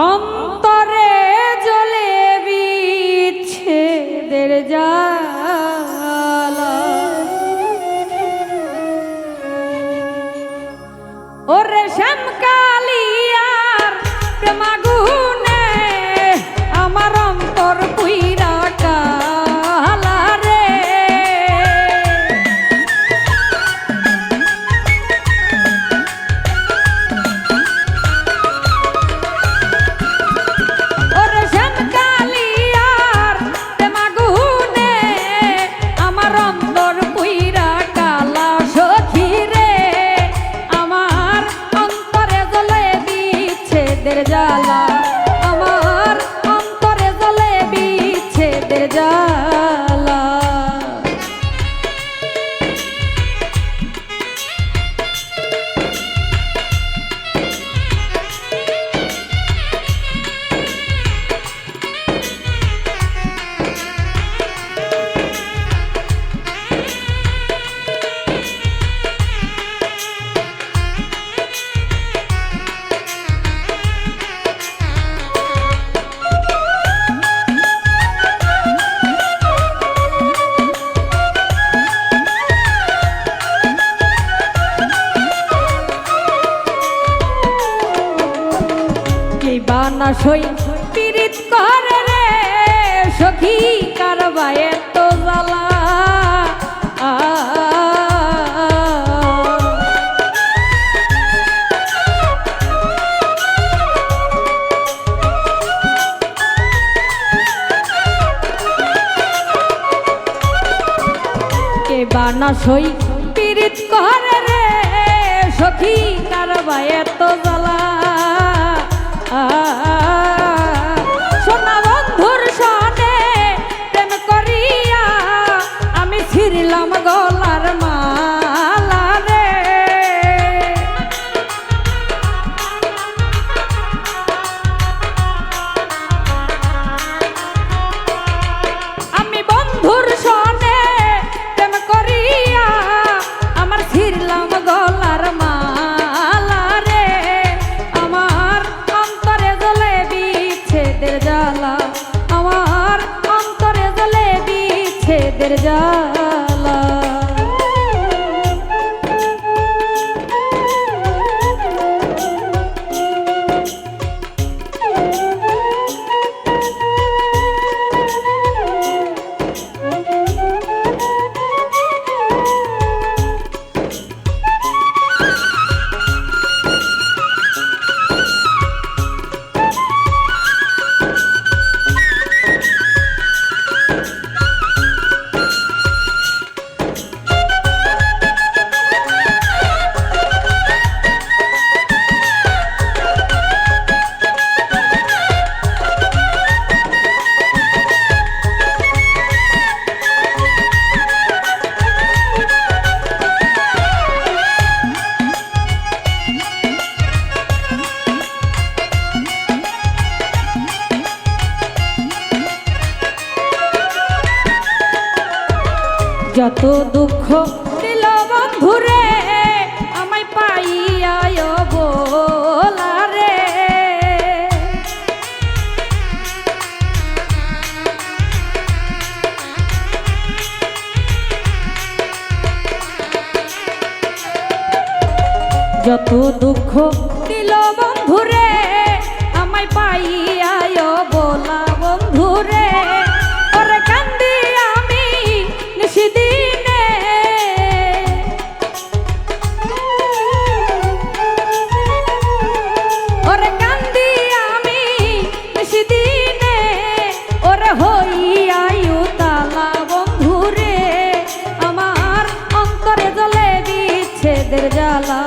অন্তরে জ্বলে বিচ্ছেদের জ্বালা ওরে শ্যামকালিয়ার প্রেমাগুনে আমার অন্তর পুইরা কালা রে ওরে শ্যামকালিয়ার প্রেমাগুনে আমার অন্তর পুইরা কালা সখী রে আমার অন্তরে জ্বলে বিচ্ছেদের জ্বালা আমার অন্তরে জ্বলে বিচ্ছেদের জ্বালা বানা সই পীড়িত করে রে সখী কারবায়ে তো জ্বালা কে বানা সই পীড়িত করে রে সখী কারবায়ে তো জ্বালা সোনা বন্ধুর সনে প্রেম করিয়া আমি ছিড়লাম গলার মালা রে আমি বন্ধুর সনে প্রেম করিয়া আমার ছিড়লাম গলার মালা রে আমার অন্তরে জ্বলে বিচ্ছেদের জ্বালা আমার অন্তরে জ্বলে বিচ্ছেদের জ্বালা যত দুঃখ দিল বন্ধুরে আমায় পাইয়া বলা রে যত দুঃখ দিল বন্ধুরে আমায় পাইয়া বলা বন্ধুরে ওরে কান্দি আমি নিশিদিনে ওরে কান্দি আমি নিশিদিনে ওরে হইয়া উতালা বন্ধুরে আমার অন্তরে জ্বলে বিচ্ছেদের জ্বালা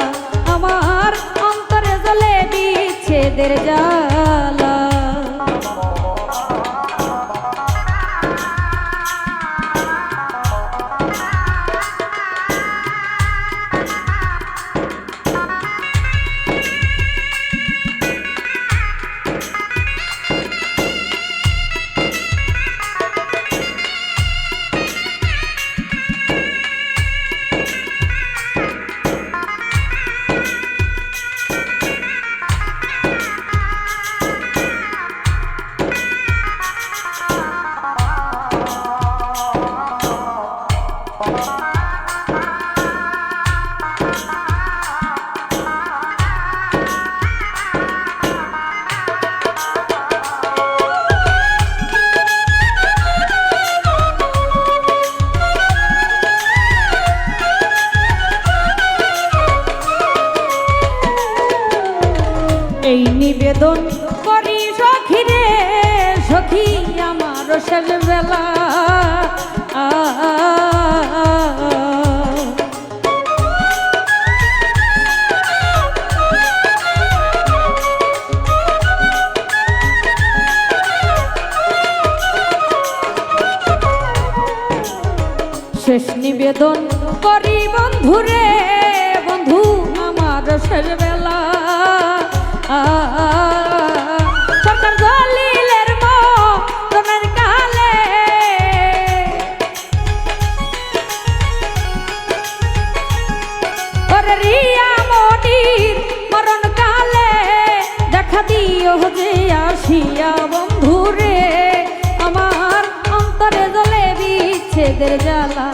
আমার অন্তরে জ্বলে বিচ্ছেদের জ্বালা নিবেদন করি সখী রে সখী আমার শেষ বেলা শেষ নিবেদন করি বন্ধু রে বন্ধু আমার শেষ বেলা সরকার দলিলের মরণের কালে ওরে রিয়া মনির মরণ কালে দেখা দিও যে আসিয়া বন্ধু রে আমার অন্তরে জ্বলে বিচ্ছেদের জ্বালা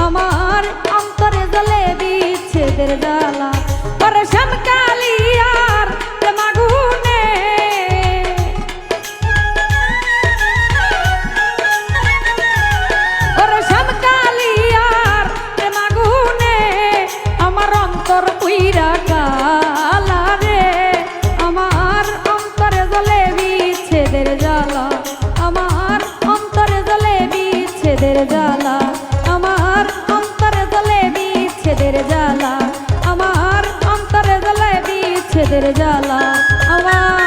আমার অন্তরে জ্বলে বিচ্ছেদের জ্বালা ওরে শ্যামকালিয়ার প্রেমাগুনে ওরে শ্যামকালিয়ার প্রেমাগুনে আমার অন্তর পুইরা কালা রে আমার অন্তরে জ্বলে বিচ্ছেদের জ্বালা আমার অন্তরে জ্বলে বিচ্ছেদের জ্বালা আমার অন্তরে জ্বলে বিচ্ছেদের জ্বালা আমার অন্তরে জ্বলে বিচ্ছেদের জ্বালা আমার